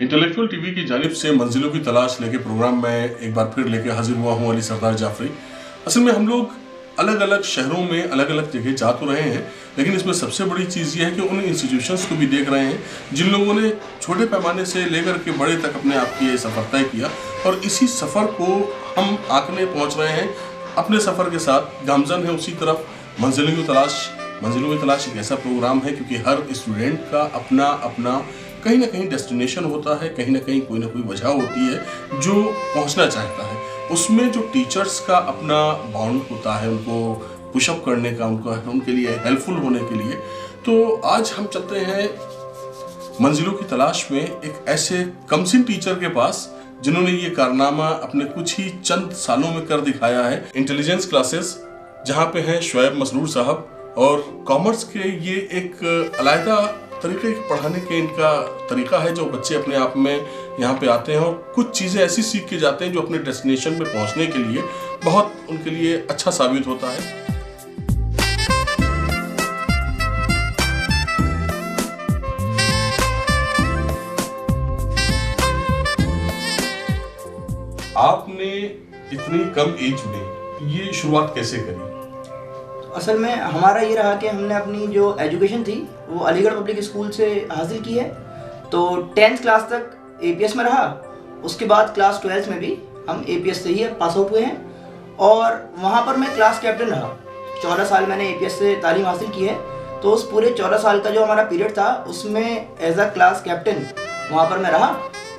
Intellectual TV की जानिब से मंजिलों की तलाश लेके प्रोग्राम में एक बार फिर लेके हाजिर हुआ हूँ, अली सरदार जाफरी। असल में हम लोग अलग अलग शहरों में अलग अलग जगह जा तो रहे हैं, लेकिन इसमें सबसे बड़ी चीज़ ये है कि उन इंस्टीट्यूशंस को भी देख रहे हैं जिन लोगों ने छोटे पैमाने से लेकर के बड़े तक अपने आप की ये सफ़र तय किया, और इसी सफ़र को हम आंकने पहुँच रहे हैं अपने सफ़र के साथ। गामजन है उसी तरफ। मंजिलों की तलाश एक ऐसा प्रोग्राम है क्योंकि हर स्टूडेंट का अपना अपना कहीं ना कहीं डेस्टिनेशन होता है, कहीं ना कोई वजह होती है जो पहुंचना चाहता है। उसमें जो टीचर्स का अपना बॉन्ड होता है, उनको पुशअप करने का, उनके लिए हेल्पफुल होने के लिए। तो आज हम चलते हैं मंजिलों की तलाश में एक ऐसे कमसिन टीचर के पास जिन्होंने ये कारनामा अपने कुछ ही चंद सालों में कर दिखाया है। इंटेलिजेंस क्लासेस जहाँ पे हैं शुएब मसरूर साहब, और कॉमर्स के ये एक अलग तरीके पढ़ाने के इनका तरीका है जो बच्चे अपने आप में यहाँ पे आते हैं और कुछ चीज़ें ऐसी सीख के जाते हैं जो अपने डेस्टिनेशन पे पहुँचने के लिए बहुत उनके लिए अच्छा साबित होता है। आपने इतनी कम एज में ये शुरुआत कैसे करी? असल में हमारा ये रहा कि हमने अपनी जो एजुकेशन थी वो अलीगढ़ पब्लिक स्कूल से हासिल की है। तो 10th क्लास तक एपीएस में रहा। उसके बाद क्लास 12th में भी हम एपीएस से ही पास आउट हुए हैं और वहाँ पर मैं क्लास कैप्टन रहा। 14 साल मैंने एपीएस से तालीम हासिल की है। तो उस पूरे 14 साल का जो हमारा पीरियड था उसमें एज अ क्लास कैप्टन वहाँ पर मैं रहा।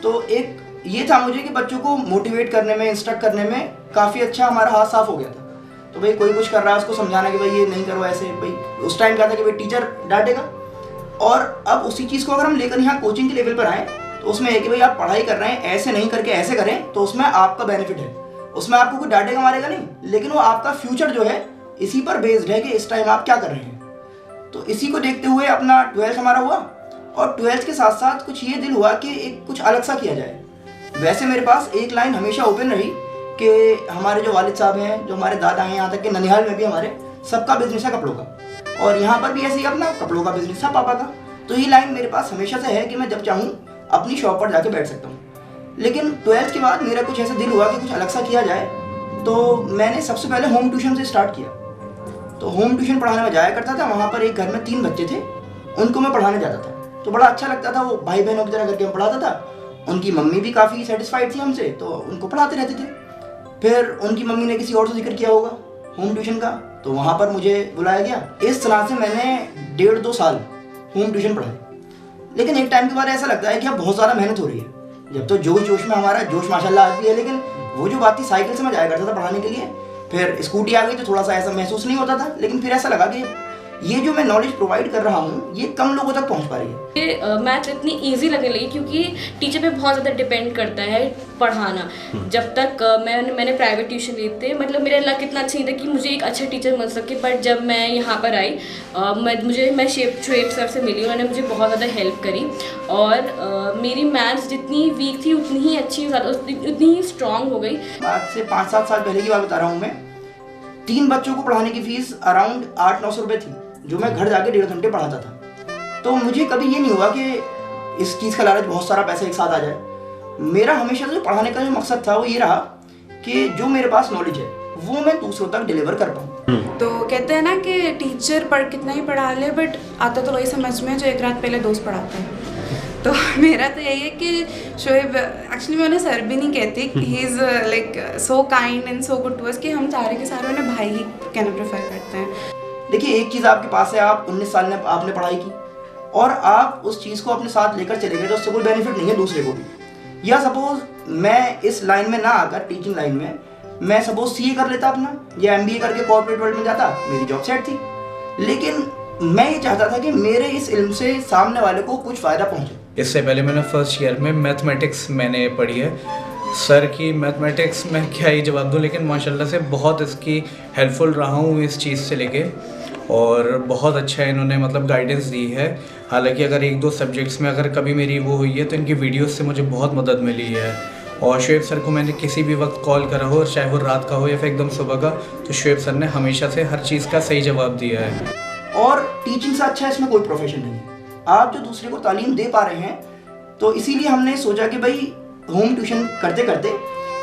तो एक ये था मुझे कि बच्चों को मोटिवेट करने में, इंस्ट्रक्ट करने में काफ़ी अच्छा हमारा हाथ साफ हो गया था। तो भाई कोई कुछ कर रहा है उसको समझाना कि भाई ये नहीं करो ऐसे। भाई उस टाइम क्या था कि भाई टीचर डांटेगा, और अब उसी चीज़ को अगर हम लेकर यहाँ कोचिंग के लेवल पर आए तो उसमें है कि भाई आप पढ़ाई कर रहे हैं, ऐसे नहीं करके ऐसे करें तो उसमें आपका बेनिफिट है। उसमें आपको कोई डांटेगा मारेगा नहीं, लेकिन वो आपका फ्यूचर जो है इसी पर बेस्ड है कि इस टाइम आप क्या कर रहे हैं। तो इसी को देखते हुए अपना 12th हमारा हुआ, और 12th के साथ साथ कुछ ये दिल हुआ कि एक कुछ अलग सा किया जाए। वैसे मेरे पास एक लाइन हमेशा ओपन रही कि हमारे जो वालिद साहब हैं, जो हमारे दादा हैं, यहाँ तक कि ननिहाल में भी हमारे सबका बिजनेस है कपड़ों का, और यहाँ पर भी ऐसे ही अपना कपड़ों का बिजनेस था पापा का। तो ये लाइन मेरे पास हमेशा से है कि मैं जब चाहूँ अपनी शॉप पर जाके बैठ सकता हूँ। लेकिन 12th के बाद मेरा कुछ ऐसा दिल हुआ कि कुछ अलग सा किया जाए। तो मैंने सबसे पहले होम ट्यूशन से स्टार्ट किया। तो होम ट्यूशन पढ़ाने में जाया करता था। वहाँ पर एक घर में 3 बच्चे थे, उनको मैं पढ़ाने जाता था। तो बड़ा अच्छा लगता था, वो भाई बहनों की तरह करके मैं पढ़ाता था। उनकी मम्मी भी काफ़ी सेटिस्फाइड थी हमसे, तो उनको पढ़ाते रहते थे। फिर उनकी मम्मी ने किसी और से जिक्र किया होगा होम ट्यूशन का, तो वहाँ पर मुझे बुलाया गया। इस तरह से मैंने 1.5-2 साल होम ट्यूशन पढ़ाई। लेकिन एक टाइम के बाद ऐसा लगता है कि अब बहुत ज़्यादा मेहनत हो रही है। जब तो जोश में हमारा जोश माशाल्लाह आज भी है, लेकिन वो जो बात थी, साइकिल से मैं जाया करता था पढ़ाने के लिए। फिर स्कूटी आ गई तो थोड़ा सा ऐसा महसूस नहीं होता था। लेकिन फिर ऐसा लगा कि ये जो मैं नॉलेज प्रोवाइड कर रहा हूँ ये कम लोगों तक पहुँच पा रही है। मैथ इतनी इजी लगने लगी क्योंकि टीचर पे बहुत ज़्यादा डिपेंड करता है पढ़ाना। जब तक मैंने प्राइवेट ट्यूशन लिए थे, मतलब मेरा लक इतना अच्छा नहीं था कि मुझे एक अच्छा टीचर मिल सके। बट जब मैं यहाँ पर आई, मैं शुएब सर से मिली, उन्होंने मुझे बहुत ज़्यादा हेल्प करी। और मेरी मैथ्स जितनी वीक थी उतनी ही अच्छी, उतनी ही स्ट्रॉन्ग हो गई। आज से 5-7 साल पहले की बात बता रहा हूँ मैं। 3 बच्चों को पढ़ाने की फीस अराउंड 800-900 रुपये थी, जो मैं घर जाके 1.5 घंटे पढ़ाता था। तो मुझे कभी ये नहीं हुआ कि इस चीज़ का लालच बहुत सारा पैसा एक साथ आ जाए। मेरा हमेशा जो पढ़ाने का जो मकसद था वो ये रहा कि जो मेरे पास नॉलेज है वो मैं दूसरों तक डिलीवर कर पाऊँ। तो कहते हैं ना कि टीचर कितना ही पढ़ा ले, बट आता तो वही समझ में जो एक रात पहले दोस्त पढ़ाता है। तो मेरा तो यही है कि शोएब, एक्चुअली मैं उन्हें सर भी नहीं कहती, he is like so kind and so good to us कि हम सारे के सारे उन्हें भाई ही कहना प्रेफर करते हैं। देखिए, एक चीज़ आपके पास है, आप 19 साल में आपने पढ़ाई की और आप उस चीज़ को अपने साथ लेकर चले गए, तो उससे कोई बेनिफिट नहीं है दूसरे को भी। या सपोज मैं इस लाइन में ना आकर, टीचिंग लाइन में, मैं सपोज सीए कर लेता अपना, या एमबीए करके कॉर्पोरेट वर्ल्ड में जाता, मेरी जॉब सेट थी। लेकिन मैं ये चाहता था कि मेरे इस इल्म से सामने वाले को कुछ फ़ायदा पहुँचे। इससे पहले मैंने फर्स्ट ईयर में मैथमेटिक्स मैंने पढ़ी है। सर की मैथमेटिक्स में क्या ही जवाब दूँ, लेकिन माशाल्लाह से बहुत इसकी हेल्पफुल रहा हूँ इस चीज़ से लेके, और बहुत अच्छा इन्होंने मतलब गाइडेंस दी है। हालांकि अगर 1-2 सब्जेक्ट्स में अगर कभी मेरी वो हुई है तो इनकी वीडियोस से मुझे बहुत मदद मिली है। और शुएब सर को मैंने किसी भी वक्त कॉल करा हो, चाहे वो रात का हो या फिर एकदम सुबह का, तो शुएब सर ने हमेशा से हर चीज़ का सही जवाब दिया है। और टीचिंग से अच्छा इसमें कोई प्रोफेशन नहीं है। आप जो दूसरे को तालीम दे पा रहे हैं, तो इसीलिए हमने सोचा कि भाई होम ट्यूशन करते करते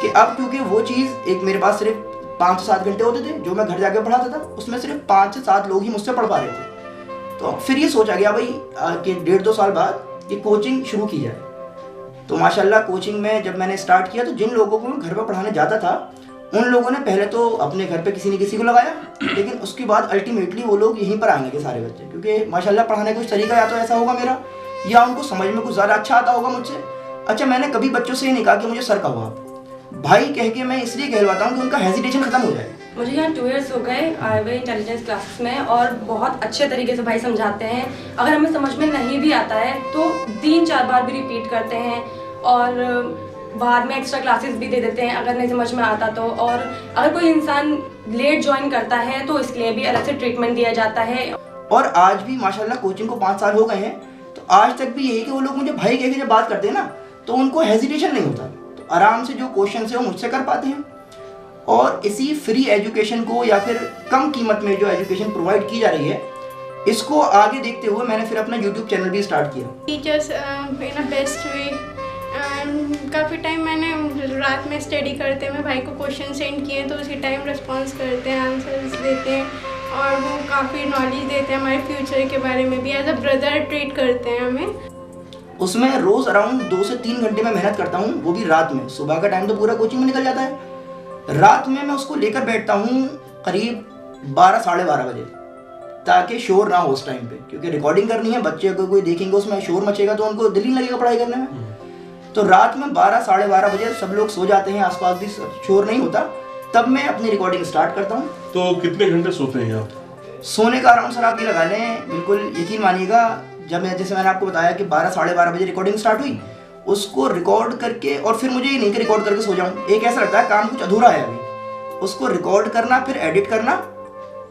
कि अब क्योंकि वो चीज़ एक मेरे पास सिर्फ 5 से 7 घंटे होते थे जो मैं घर जाके पढ़ाता था, उसमें सिर्फ 5 से 7 लोग ही मुझसे पढ़ पा रहे थे। तो फिर ये सोचा गया भाई कि 1.5-2 साल बाद ये कोचिंग शुरू की जाए। तो माशाल्लाह कोचिंग में जब मैंने स्टार्ट किया तो जिन लोगों को मैं घर पर पढ़ाने जाता था उन लोगों ने पहले तो अपने घर पे किसी न किसी को लगाया, लेकिन उसके बाद अल्टीमेटली वो लोग यहीं पर आएंगे सारे बच्चे, क्योंकि माशाल्लाह पढ़ाने का कुछ तरीका या तो ऐसा होगा मेरा, या उनको समझ में कुछ ज़्यादा अच्छा आता होगा मुझसे। अच्छा, मैंने कभी बच्चों से ये नहीं कहा कि मुझे सर कहो आप, भाई कह के मैं इसलिए कहलवाता हूँ कि उनका हेजिटेशन खत्म हो जाए। मुझे यहाँ 2 इयर्स हो गए आए हुए इंटेलिजेंस क्लासेस में, और बहुत अच्छे तरीके से भाई समझाते हैं। अगर हमें समझ में नहीं भी आता है तो 3-4 बार भी रिपीट करते हैं, और बाद में एक्स्ट्रा क्लासेस भी दे देते हैं अगर नहीं समझ में आता तो। और अगर कोई इंसान लेट ज्वाइन करता है तो इसके लिए भी अलग से ट्रीटमेंट दिया जाता है। और आज भी माशाल्लाह कोचिंग को 5 साल हो गए हैं, तो आज तक भी यही कि वो लोग मुझे भाई कह के जब बात करते हैं ना तो उनको हेजिटेशन नहीं होता, तो आराम से जो क्वेश्चन है वो मुझसे कर पाते हैं। और इसी फ्री एजुकेशन को या फिर कम कीमत में जो एजुकेशन प्रोवाइड की जा रही है, इसको आगे देखते हुए मैंने फिर अपना यूट्यूब चैनल भी स्टार्ट किया। Teachers in a best way, काफ़ी टाइम मैंने रात में स्टडी करते मैं भाई को क्वेश्चन सेंड किए तो उसी टाइम रिस्पॉन्स करते हैं, आंसर्स देते हैं, और वो काफ़ी नॉलेज देते हैं हमारे फ्यूचर के बारे में भी, एज अ ब्रदर ट्रीट करते हैं हमें। उसमें रोज़ अराउंड 2 से 3 घंटे में मेहनत करता हूँ, वो भी रात में। सुबह का टाइम तो पूरा कोचिंग में निकल जाता है, रात में मैं उसको लेकर बैठता हूँ करीब 12-12:30 बजे, ताकि शोर ना हो उस टाइम पे, क्योंकि रिकॉर्डिंग करनी है। बच्चे को कोई देखेंगे उसमें शोर मचेगा तो उनको दिल नहीं लगेगा पढ़ाई करने में। तो रात में 12-12:30 बजे सब लोग सो जाते हैं, आसपास भी शोर नहीं होता, तब मैं अपनी रिकॉर्डिंग स्टार्ट करता हूँ। तो कितने घंटे सोते हैं आप? सोने का अराउंड सर आप ये लगा लें, बिल्कुल यकीन मानिएगा, जब जैसे मैंने आपको बताया कि 12-12:30 बजे रिकॉर्डिंग स्टार्ट हुई, उसको रिकॉर्ड करके, और फिर मुझे ये नहीं कि रिकॉर्ड करके सो जाऊँ, एक ऐसा लगता है काम कुछ अधूरा है अभी, उसको रिकॉर्ड करना, फिर एडिट करना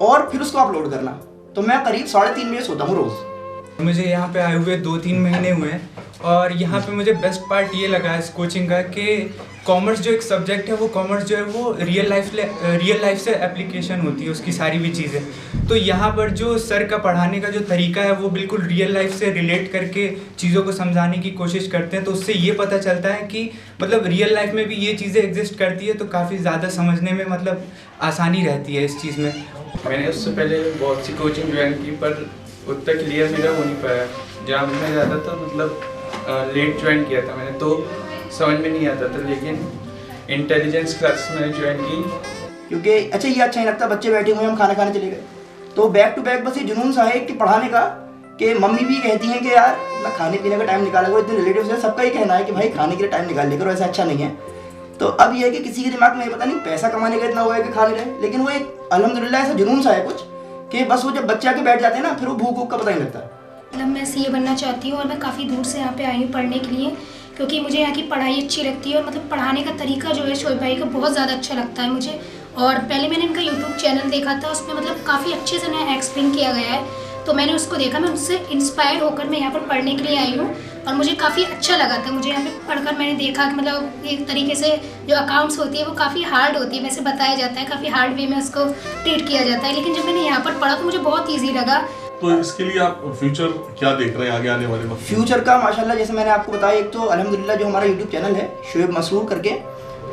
और फिर उसको अपलोड करना। तो मैं करीब 3:30 बजे सोता हूँ रोज़। मुझे यहाँ पे आए हुए 2-3 महीने हुए हैं, और यहाँ पे मुझे बेस्ट पार्ट ये लगा इस कोचिंग का कि कॉमर्स जो एक सब्जेक्ट है, वो कॉमर्स जो है वो रियल लाइफ से एप्लीकेशन होती है उसकी सारी भी चीज़ें। तो यहाँ पर जो सर का पढ़ाने का जो तरीका है वो बिल्कुल रियल लाइफ से रिलेट करके चीज़ों को समझाने की कोशिश करते हैं। तो उससे ये पता चलता है कि मतलब रियल लाइफ में भी ये चीज़ें एग्जिस्ट करती है, तो काफ़ी ज़्यादा समझने में मतलब आसानी रहती है इस चीज़ में। मैंने उससे पहले बहुत सी कोचिंग ज्वाइन की, पर उतना क्लियर मेरा हो नहीं पाया। जहाँ मैं ज़्यादा था मतलब लेट ज्वाइन किया था मैंने, तो समझ में नहीं आता था, लेकिन इंटेलिजेंस क्लास मैंने ज्वाइन की। क्योंकि अच्छा ये अच्छा नहीं लगता, बच्चे बैठे हुए हम खाना खाने चले गए, तो बैक टू बैक बस ये जुनून सा है कि पढ़ाने का, कि मम्मी भी कहती हैं कि यार अपना खाने पीने का टाइम निकाला करो, इतने रिलेटिव्स हैं, सबका ही कहना है कि भाई खाने के लिए टाइम निकाल ले करो, ऐसा अच्छा नहीं है। तो अब ये है कि किसी के दिमाग में पता नहीं पैसा कमाने का इतना हुआ है कि खा ले रहे, लेकिन वो एक अल्हम्दुलिल्लाह ऐसा जुनून सा है कुछ कि बस वो जब बच्चे आके बैठ जाते हैं ना, फिर वो भूख का पता नहीं लगता। मतलब मैं सीए बनना चाहती हूँ और मैं काफ़ी दूर से यहाँ पे आई हूँ पढ़ने के लिए, क्योंकि मुझे यहाँ की पढ़ाई अच्छी लगती है, और मतलब पढ़ाने का तरीका जो है शोएब भाई का बहुत ज़्यादा अच्छा लगता है मुझे। और पहले मैंने इनका यूट्यूब चैनल देखा था, उसमें मतलब काफ़ी अच्छे से नया एक्सप्लेन किया गया है, तो मैंने उसको देखा, मैं उससे इंस्पायर होकर मैं यहाँ पर पढ़ने के लिए आई हूँ, और मुझे काफ़ी अच्छा लगा था। मुझे यहाँ पे पढ़कर मैंने देखा कि मतलब एक तरीके से जो अकाउंट्स होती है वो काफ़ी हार्ड होती है, वैसे बताया जाता है काफ़ी हार्ड वे में उसको ट्रीट किया जाता है, लेकिन जब मैंने यहाँ पर पढ़ा तो मुझे बहुत ईजी लगा। तो इसके लिए आप फ्यूचर क्या देख रहे हैं आगे आने वाले वक्त? फ्यूचर का माशाल्लाह जैसे मैंने आपको बताया, एक तो अल्हम्दुलिल्लाह जो हमारा यूट्यूब चैनल है शोएब मसरूर करके,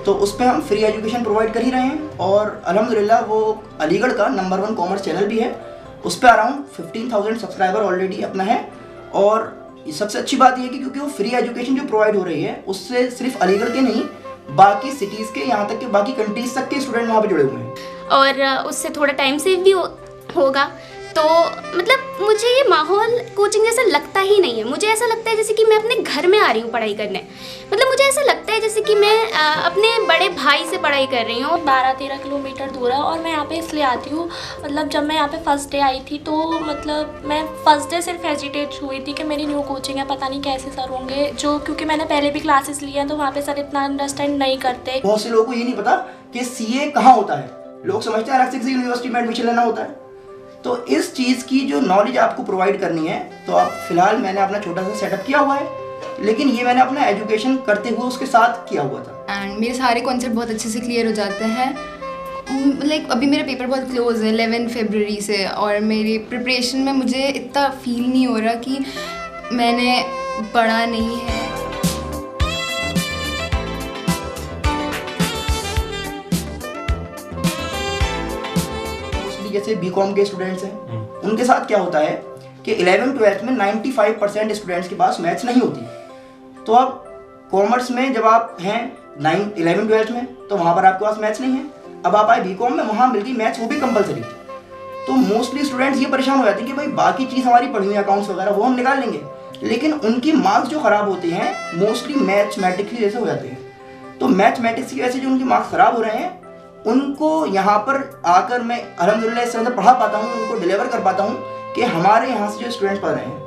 तो उस पर हम फ्री एजुकेशन प्रोवाइड कर ही रहे हैं, और अल्हम्दुलिल्लाह वो अलीगढ़ का नंबर 1 कॉमर्स चैनल भी है, उस पर अराउंड 15,000 सब्सक्राइबर ऑलरेडी अपना है। और सबसे अच्छी बात यह है कि क्योंकि वो फ्री एजुकेशन जो प्रोवाइड हो रही है, उससे सिर्फ अलीगढ़ के नहीं बाकी सिटीज़ के, यहाँ तक कि बाकी कंट्रीज तक के स्टूडेंट वहाँ पे जुड़े हुए हैं, और उससे थोड़ा टाइम सेव भी होगा। तो मतलब मुझे ये माहौल कोचिंग जैसा लगता ही नहीं है, मुझे ऐसा लगता है जैसे कि मैं अपने घर में आ रही हूँ पढ़ाई करने। मतलब मुझे ऐसा लगता है जैसे कि मैं अपने बड़े भाई से पढ़ाई कर रही हूँ। 12-13 किलोमीटर दूर है, और मैं यहाँ पे इसलिए आती हूँ, मतलब जब मैं यहाँ पे फर्स्ट डे आई थी तो मतलब मैं फर्स्ट डे सिर्फ हेजिटेट हुई थी कि मेरी न्यू कोचिंग है, पता नहीं कैसे सर होंगे, जो क्योंकि मैंने पहले भी क्लासेस ली हैं तो वहाँ पे सर इतना अंडरस्टैंड नहीं करते। बहुत से लोगों को ये नहीं पता कि सीए कहाँ होता है, लोग समझते हैं अलग से किसी यूनिवर्सिटी में एडमिशन लेना होता है। तो इस चीज़ की जो नॉलेज आपको प्रोवाइड करनी है, तो आप फिलहाल मैंने अपना छोटा सा सेटअप किया हुआ है, लेकिन ये मैंने अपना एजुकेशन करते हुए उसके साथ किया हुआ था। एंड मेरे सारे कॉन्सेप्ट बहुत अच्छे से क्लियर हो जाते हैं। लाइक अभी मेरा पेपर बहुत क्लोज है 11 फरवरी से, और मेरी प्रिपरेशन में मुझे इतना फील नहीं हो रहा कि मैंने पढ़ा नहीं है। जैसे बीकॉम के स्टूडेंट्स हैं, उनके साथ क्या होता है कि 11th-12th में 95% स्टूडेंट्स के पास मैथ्स नहीं होती। तो अब कॉमर्स में जब आप हैं 11th-12th में, तो वहाँ पर आपके पास मैथ्स नहीं है। अब आप आए बीकॉम में, वहाँ मिल गई मैथ्स, वो भी कंपलसरी। तो मोस्टली स्टूडेंट्स ये परेशान हो जाते हैं कि भाई बाकी चीज़ हमारी पढ़ी हुई अकाउंट्स वगैरह वो हम निकाल लेंगे, लेकिन उनकी मार्क्स जो ख़राब होते हैं मोस्टली मैथमेटिक्स की वजह से हो जाते हैं। तो मैथमेटिक्स की वजह से जो उनकी मार्क्स ख़राब हो रहे हैं, उनको यहाँ पर आकर मैं अल्हम्दुलिल्लाह इस तरह से पढ़ा पाता हूँ, उनको डिलीवर कर पाता हूँ कि हमारे यहाँ से जो स्टूडेंट्स पढ़ रहे हैं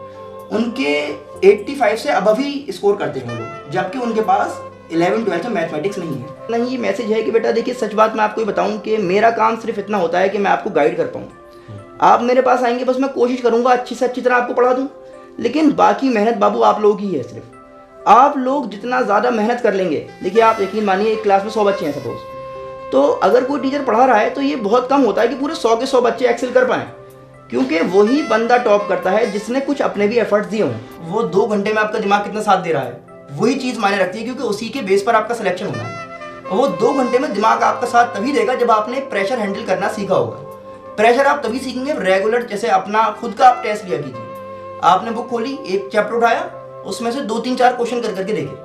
उनके 85 से अबव ही स्कोर करते हैं लोग, जबकि उनके पास 11th-12th में मैथमेटिक्स नहीं है। नहीं, ये मैसेज है कि बेटा देखिए, सच बात मैं आपको ये बताऊँ कि मेरा काम सिर्फ इतना होता है कि मैं आपको गाइड कर पाऊँ। आप मेरे पास आएंगे, बस मैं कोशिश करूँगा अच्छी से अच्छी तरह आपको पढ़ा दूँ, लेकिन बाकी मेहनत बाबू आप लोगों की है। सिर्फ आप लोग जितना ज़्यादा मेहनत कर लेंगे, देखिए आप यकीन मानिए एक क्लास में 100 बच्चे हैं सपोज, तो अगर कोई टीचर पढ़ा रहा है तो ये बहुत कम होता है कि पूरे 100 के 100 बच्चे एक्सेल कर पाएँ, क्योंकि वही बंदा टॉप करता है जिसने कुछ अपने भी एफर्ट्स दिए हों। वो 2 घंटे में आपका दिमाग कितना साथ दे रहा है, वही चीज़ मायने रखती है, क्योंकि उसी के बेस पर आपका सिलेक्शन होना है। वो 2 घंटे में दिमाग आपका साथ तभी देगा जब आपने प्रेशर हैंडल करना सीखा होगा। प्रेशर आप तभी सीखेंगे रेगुलर, जैसे अपना खुद का आप टेस्ट लिया कीजिए, आपने बुक खोली, एक चैप्टर उठाया, उसमें से 2-3-4 क्वेश्चन कर करके देखे,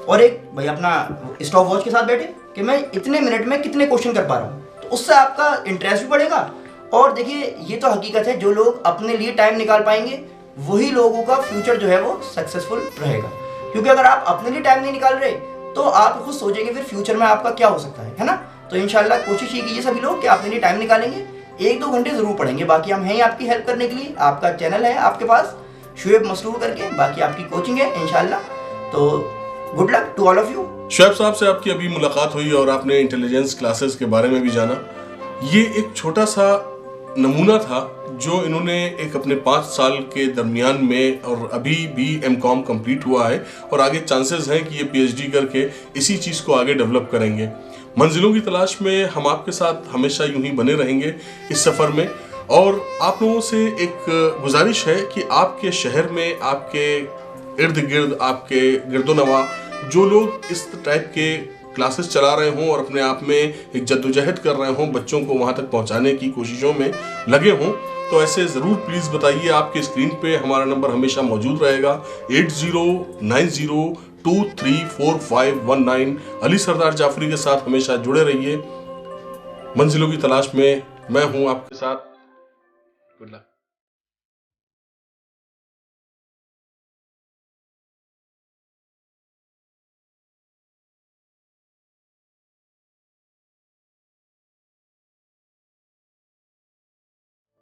और एक भाई अपना स्टॉप वॉच के साथ बैठे कि मैं इतने मिनट में कितने क्वेश्चन कर पा रहा हूँ। तो उससे आपका इंटरेस्ट भी बढ़ेगा। और देखिए ये तो हकीकत है, जो लोग अपने लिए टाइम निकाल पाएंगे वही लोगों का फ्यूचर जो है वो सक्सेसफुल रहेगा। क्योंकि अगर आप अपने लिए टाइम नहीं निकाल रहे तो आप खुद सोचेंगे फिर फ्यूचर में आपका क्या हो सकता है ना। तो इंशाल्लाह कोशिश ये कीजिए सभी लोग कि अपने लिए टाइम निकालेंगे, 1-2 घंटे ज़रूर पढ़ेंगे। बाकी हम हैं ही आपकी हेल्प करने के लिए, आपका चैनल है आपके पास शुएब मसरूर करके, बाकी आपकी कोचिंग है इंशाल्लाह। तो good luck to all of you. Shoaib साहब से आपकी अभी मुलाकात हुई और आपने इंटेलिजेंस क्लासेस के बारे में भी जाना। ये एक छोटा सा नमूना था जो इन्होंने एक अपने 5 साल के दरमियान में, और अभी भी M.Com कंप्लीट हुआ है और आगे चांसेस हैं कि ये PhD करके इसी चीज़ को आगे डेवलप करेंगे। मंजिलों की तलाश में हम आपके साथ हमेशा यूं ही बने रहेंगे इस सफ़र में। और आप लोगों से एक गुजारिश है कि आपके शहर में, आपके इर्द गिर्द, आपके गिरदोनवा जो लोग इस टाइप के क्लासेस चला रहे हों और अपने आप में एक जद्दोजहद कर रहे हों, बच्चों को वहाँ तक पहुँचाने की कोशिशों में लगे हों, तो ऐसे ज़रूर प्लीज़ बताइए। आपके स्क्रीन पे हमारा नंबर हमेशा मौजूद रहेगा 8090234519। अली सरदार जाफरी के साथ हमेशा जुड़े रहिए। मंजिलों की तलाश में मैं हूँ आपके साथ। Good luck.